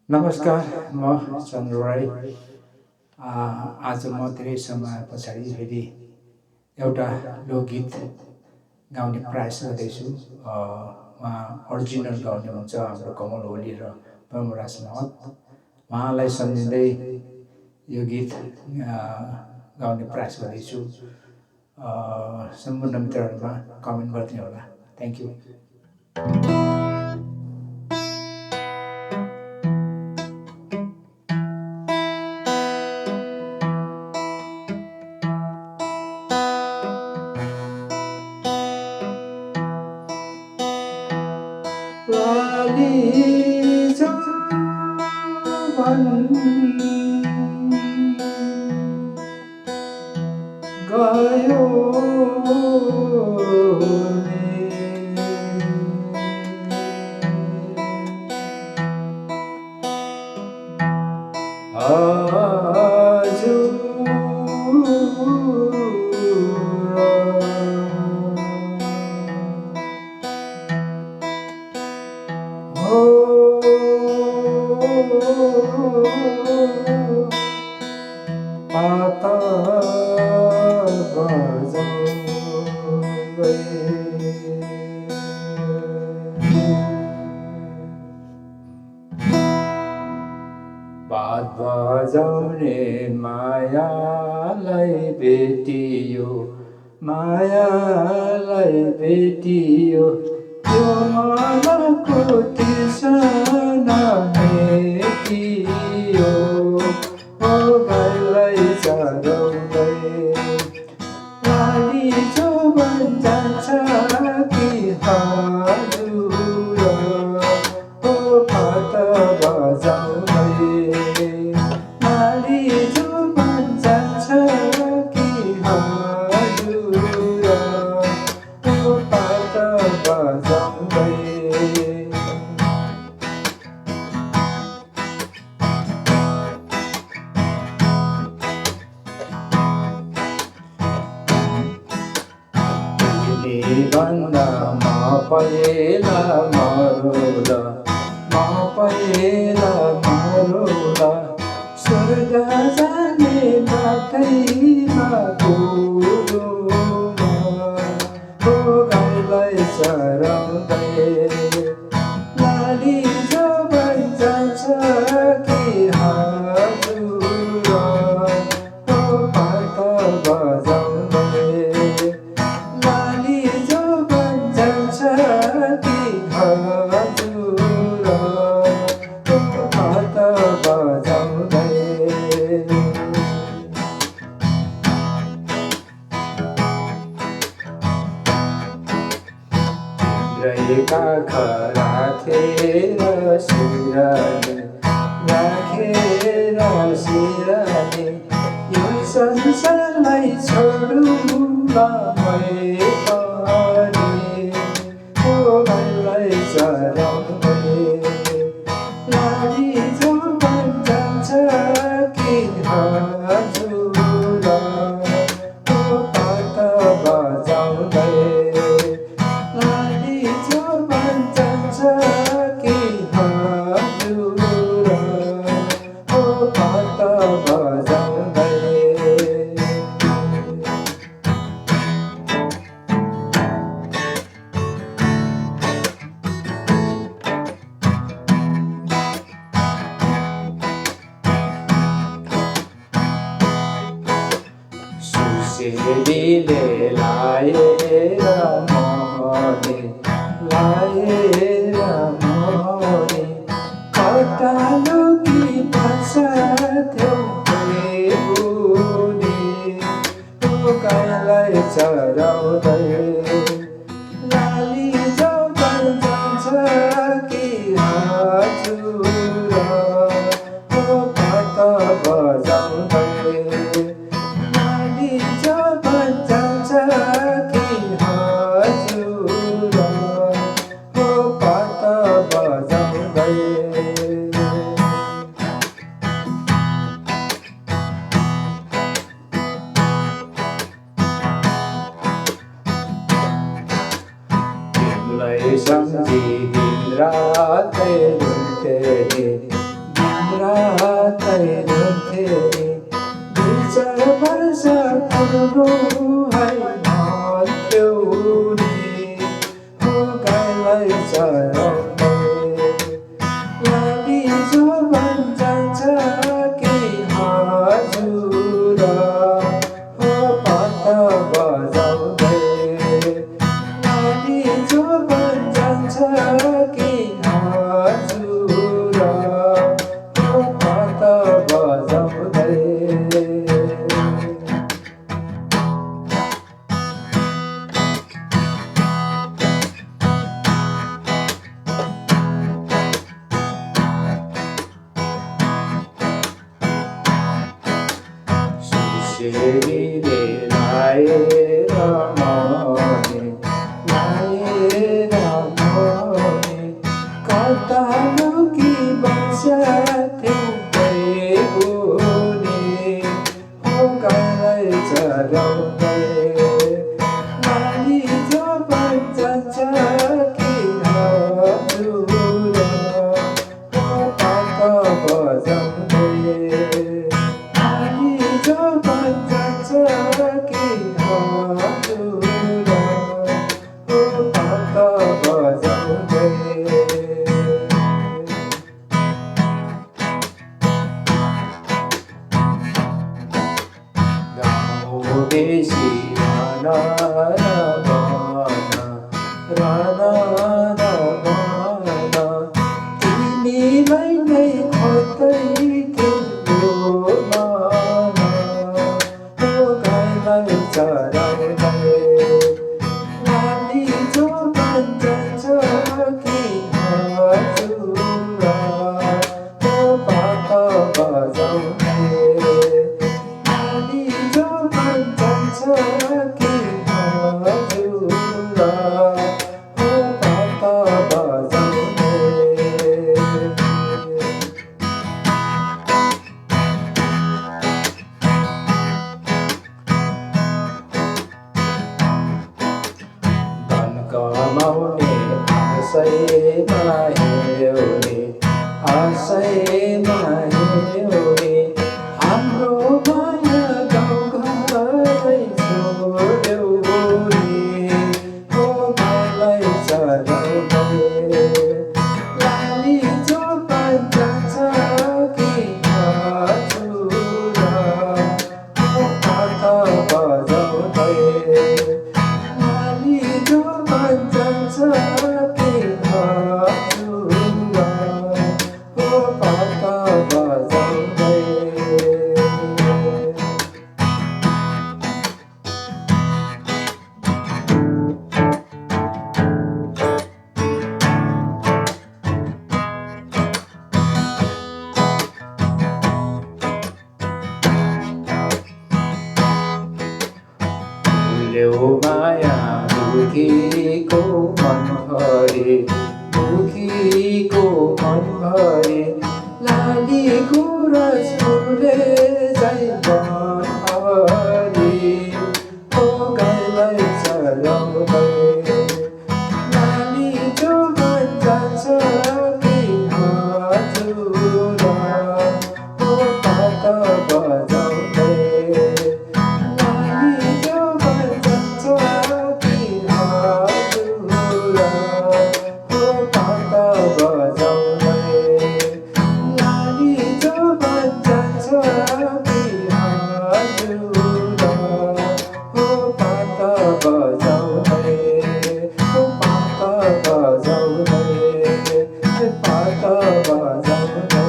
नमस्कार, म चन्द्र राई। आज म धेरै समय पछाडि फेरि एउटा लोकगीत गाउने प्रयास गर्दैछु। उहाँ अरिजिनल गाउने हुन्छ हाम्रो कमल ओली र प्रमराज महत। उहाँलाई सम्झिँदै यो गीत गाउने प्रयास गर्दैछु। सम्पूर्ण मित्रहरूमा कमेन्ट गरिदिनु होला। Thank you. लाली जवन गयो पाता बजाउँदै बात बजाउने मायालाई भेटियो, मायालाई भेटियो, यो मनको तृष्णा मेटियो। ओ गाईलाई चराउँदै लाली जोवन जान्छ कि हजुर, ओ पात बजाउँदै लाली जोवन जान्छ कि हजुर, ओ पात बजाउँदै। भन्दा म पहिला मरुला, म पहिला मरुला, स्वर्ग जाने बाटैमा पुगुमा। ओ गाईलाई चराउँदै लाली जोवन जान्छ कि हजुर, ओ पात बजाउँदै लाली जोवन जान्छ कि हजुर, ओ पात बजाउँदै। तिम्रैका राखेर सिरानी, राखेर सिरानी, यो संसारलाई छोडुला मै पनि। ओ गाईलाई चराउँदै लाली जोवन जान्छ कि हजुर, ओ पात बजाउँदै लाली जोवन जान्छ कि हजुर, ओ पात बजाउँदै। सुसेलीले लाएर मोहनी, लाएर मोहनी, कता लुकी बस्थ्यौ बेहुनी। ओ गाईलाई चराउँदै लाली जोवन जान्छ कि हजुर, ओ पात बजाउँदै लाली जोवन जान्छ कि हजुर, ओ पात बजाउँदै। तिमीलाई सम्झी दिन रातै रुन्थे नि, गाइनुहुन्थे नि 2-4 वर्ष पुग्नु हैनथ्यो नि हो गाईलाई चराउँदै लाली जोबन जान्छ के हजुर हो पत्ता बजाउँदै लाली जोबन जान्छ के हजुर हो पत्ता बजाउँदै सुसेरीले लाएर मने कता लुकी बस्याथ्यौ हुने हो गाईलाई चराउँदै लाली जोबन जान्छ के हजुर हो पत्ता बजाउँदै लाली जोबन जान्छ के हजुर हो पत्ता बजाउँदै बेसी तिमीलाई नै खोज्दै थियो मन हो गाईलाई चराउँदै लाली जोबन जान्छ के हजुर हो पत्ता बजाउँदै लाली जोबन जान्छ के हजुर हो पत्ता बजाउँदै धन कमाउने आशैमा हेर्ने हाम्रो माया गाउँघरै छोड्यौ नि हो गाईलाई चराउँदै लाली जोबन जान्छ के हजुर हो पत्ता बजाउँदै लाली जोबन जान्छ के हजुर हो पत्ता बजाउँदै भुल्यौ माया दुखीको मनभरि लाली गुरस फुले झै मनभरि हो गाईलाई चराउँदै लाली जोबन जान्छ के हजुर हो पत्ता बजाउँदै लाली जोबन जान्छ के हजुर हो पत्ता बजाउँदै लाली जोबन जान्छ के हजुर हो पत्ता बजाउँदै हो पत्ता बजाउँदै पत्ता बजाउँदै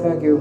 Thank you.